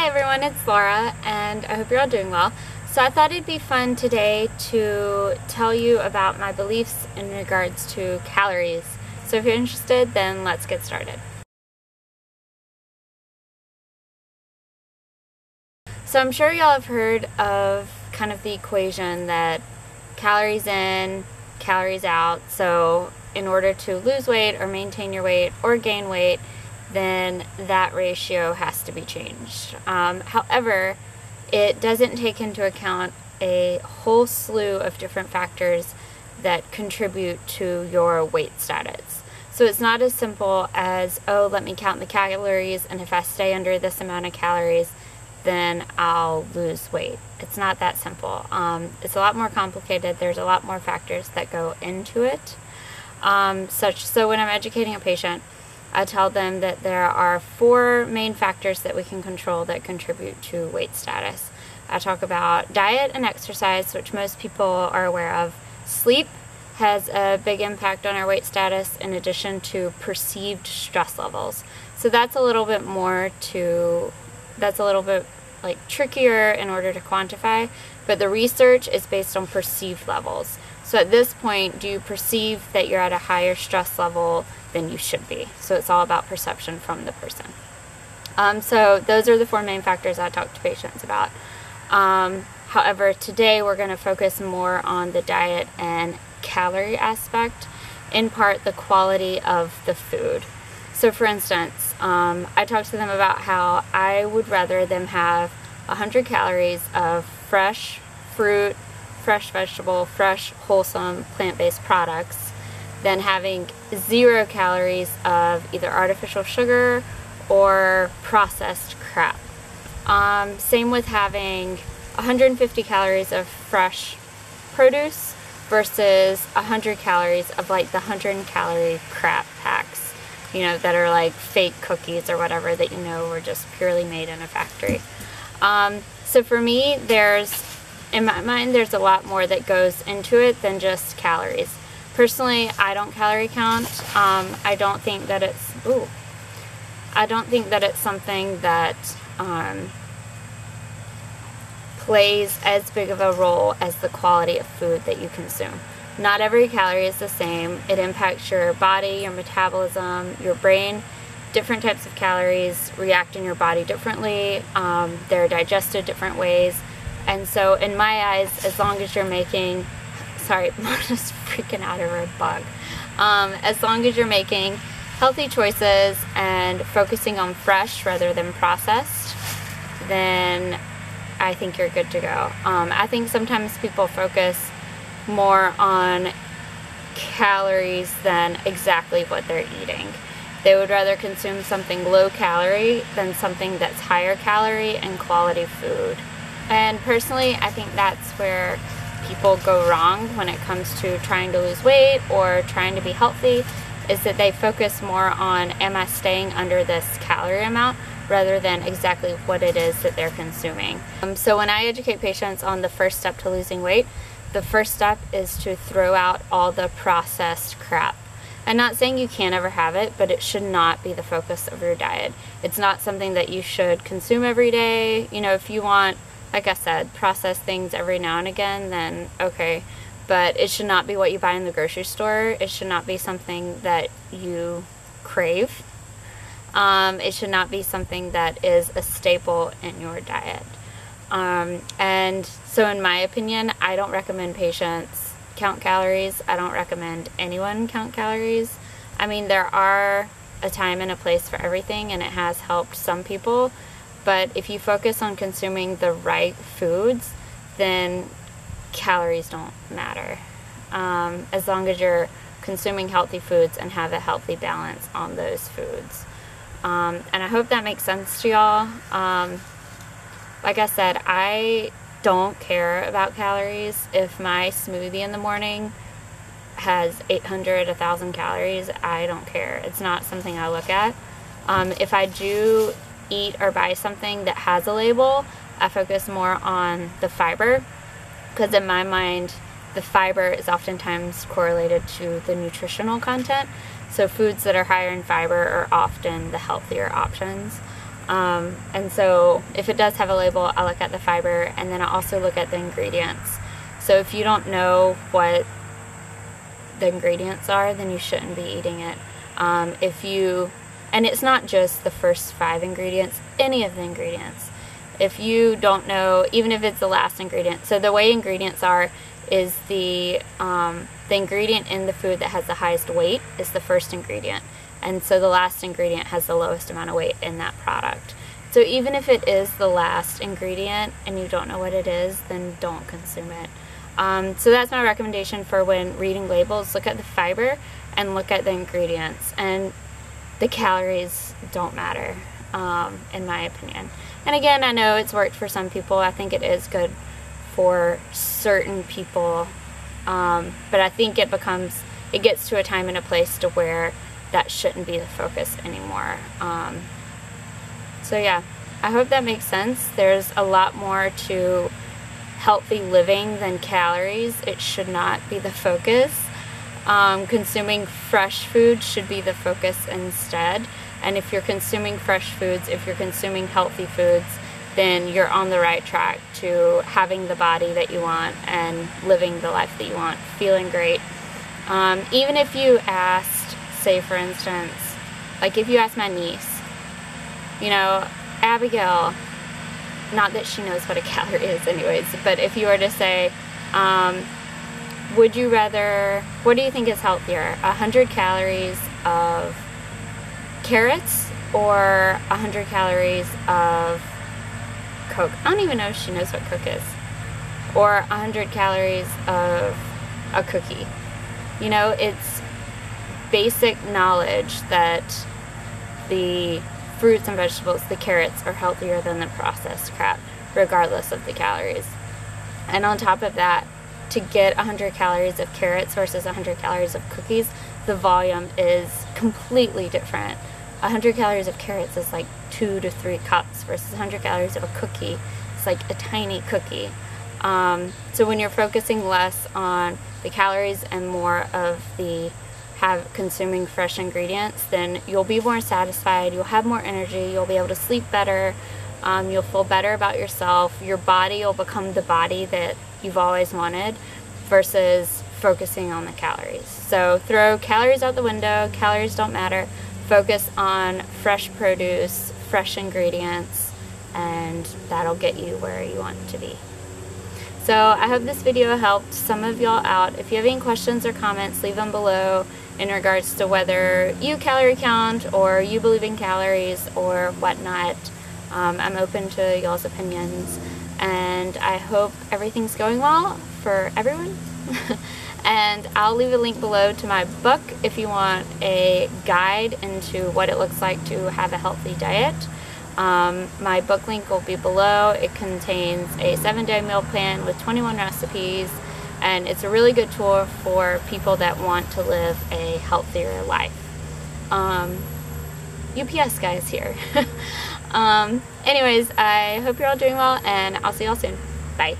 everyone, it's Laura, and I hope you're all doing well. So I thought it'd be fun today to tell you about my beliefs in regards to calories. So if you're interested, then let's get started. So I'm sure y'all have heard of kind of the equation that calories in, calories out. So in order to lose weight or maintain your weight or gain weight, then that ratio has to be changed. However, it doesn't take into account a whole slew of different factors that contribute to your weight status. So it's not as simple as, oh, let me count the calories, and if I stay under this amount of calories, then I'll lose weight. It's not that simple. It's a lot more complicated. There's a lot more factors that go into it. So when I'm educating a patient, I tell them that there are 4 main factors that we can control that contribute to weight status. I talk about diet and exercise, which most people are aware of. Sleep has a big impact on our weight status, in addition to perceived stress levels. So that's a little bit like trickier in order to quantify, but the research is based on perceived levels. So at this point, do you perceive that you're at a higher stress level than you should be? So it's all about perception from the person. So those are the 4 main factors I talk to patients about. However, today we're going to focus more on the diet and calorie aspect, in part the quality of the food. So for instance, I talk to them about how I would rather them have 100 calories of fresh fruit, fresh vegetable, fresh, wholesome, plant-based products than having 0 calories of either artificial sugar or processed crap. Same with having 150 calories of fresh produce versus 100 calories of like the 100-calorie crap packs, you know, that are like fake cookies or whatever that you know were just purely made in a factory. So for me, in my mind, there's a lot more that goes into it than just calories. Personally, I don't calorie count. I don't think that it's something that plays as big of a role as the quality of food that you consume. Not every calorie is the same. It impacts your body, your metabolism, your brain. Different types of calories react in your body differently. They're digested different ways. And so in my eyes, as long as you're making, sorry, I'm just freaking out over a bug. As long as you're making healthy choices and focusing on fresh rather than processed, then I think you're good to go. I think sometimes people focus more on calories than exactly what they're eating. They would rather consume something low calorie than something that's higher calorie and quality food. And personally, I think that's where people go wrong when it comes to trying to lose weight or trying to be healthy, is that they focus more on, am I staying under this calorie amount, rather than exactly what it is that they're consuming. So when I educate patients on the first step to losing weight, the first step is to throw out all the processed crap. I'm not saying you can't ever have it, but it should not be the focus of your diet. It's not something that you should consume every day. You know, if you want, like I said, processed things every now and again, then okay. But it should not be what you buy in the grocery store. It should not be something that you crave. It should not be something that is a staple in your diet. And so in my opinion, I don't recommend patients count calories. I don't recommend anyone count calories. I mean, there are a time and a place for everything, and it has helped some people. But if you focus on consuming the right foods, then calories don't matter. As long as you're consuming healthy foods and have a healthy balance on those foods. And I hope that makes sense to y'all. Like I said, I don't care about calories. If my smoothie in the morning has 800, 1,000 calories, I don't care. It's not something I look at. If I do eat or buy something that has a label, I focus more on the fiber, because in my mind, the fiber is oftentimes correlated to the nutritional content. So foods that are higher in fiber are often the healthier options. And so if it does have a label, I'll look at the fiber, and then I'll also look at the ingredients. So if you don't know what the ingredients are, then you shouldn't be eating it. And it's not just the first 5 ingredients, any of the ingredients. If you don't know, even if it's the last ingredient, so the way ingredients are is the ingredient in the food that has the highest weight is the first ingredient. And so the last ingredient has the lowest amount of weight in that product. So even if it is the last ingredient and you don't know what it is, then don't consume it. So that's my recommendation for when reading labels. Look at the fiber and look at the ingredients. And the calories don't matter, in my opinion. And again, I know it's worked for some people. I think it is good for certain people. But I think it gets to a time and a place to where that shouldn't be the focus anymore. So yeah, I hope that makes sense. There's a lot more to healthy living than calories. It should not be the focus. Consuming fresh food should be the focus instead. And if you're consuming fresh foods, if you're consuming healthy foods, then you're on the right track to having the body that you want and living the life that you want, feeling great. Even if you asked, say for instance, like if you asked my niece, you know, Abigail, not that she knows what a calorie is anyways, but if you were to say, would you rather, what do you think is healthier, 100 calories of carrots or 100 calories of Coke? I don't even know if she knows what Coke is. Or 100 calories of a cookie. You know, it's basic knowledge that the fruits and vegetables, the carrots, are healthier than the processed crap, regardless of the calories. And on top of that, to get 100 calories of carrots versus 100 calories of cookies, the volume is completely different. 100 calories of carrots is like 2 to 3 cups versus 100 calories of a cookie. It's like a tiny cookie. So when you're focusing less on the calories and more of the consuming fresh ingredients, then you'll be more satisfied, you'll have more energy, you'll be able to sleep better, you'll feel better about yourself, your body will become the body that you've always wanted versus focusing on the calories. So throw calories out the window, calories don't matter, focus on fresh produce, fresh ingredients, and that'll get you where you want to be. So I hope this video helped some of y'all out. If you have any questions or comments, leave them below in regards to whether you calorie count or you believe in calories or whatnot. I'm open to y'all's opinions, and I hope everything's going well for everyone. And I'll leave a link below to my book if you want a guide into what it looks like to have a healthy diet. My book link will be below. It contains a 7-day meal plan with 21 recipes, and it's a really good tool for people that want to live a healthier life. UPS guys here. Anyways, I hope you're all doing well, and I'll see y'all soon. Bye.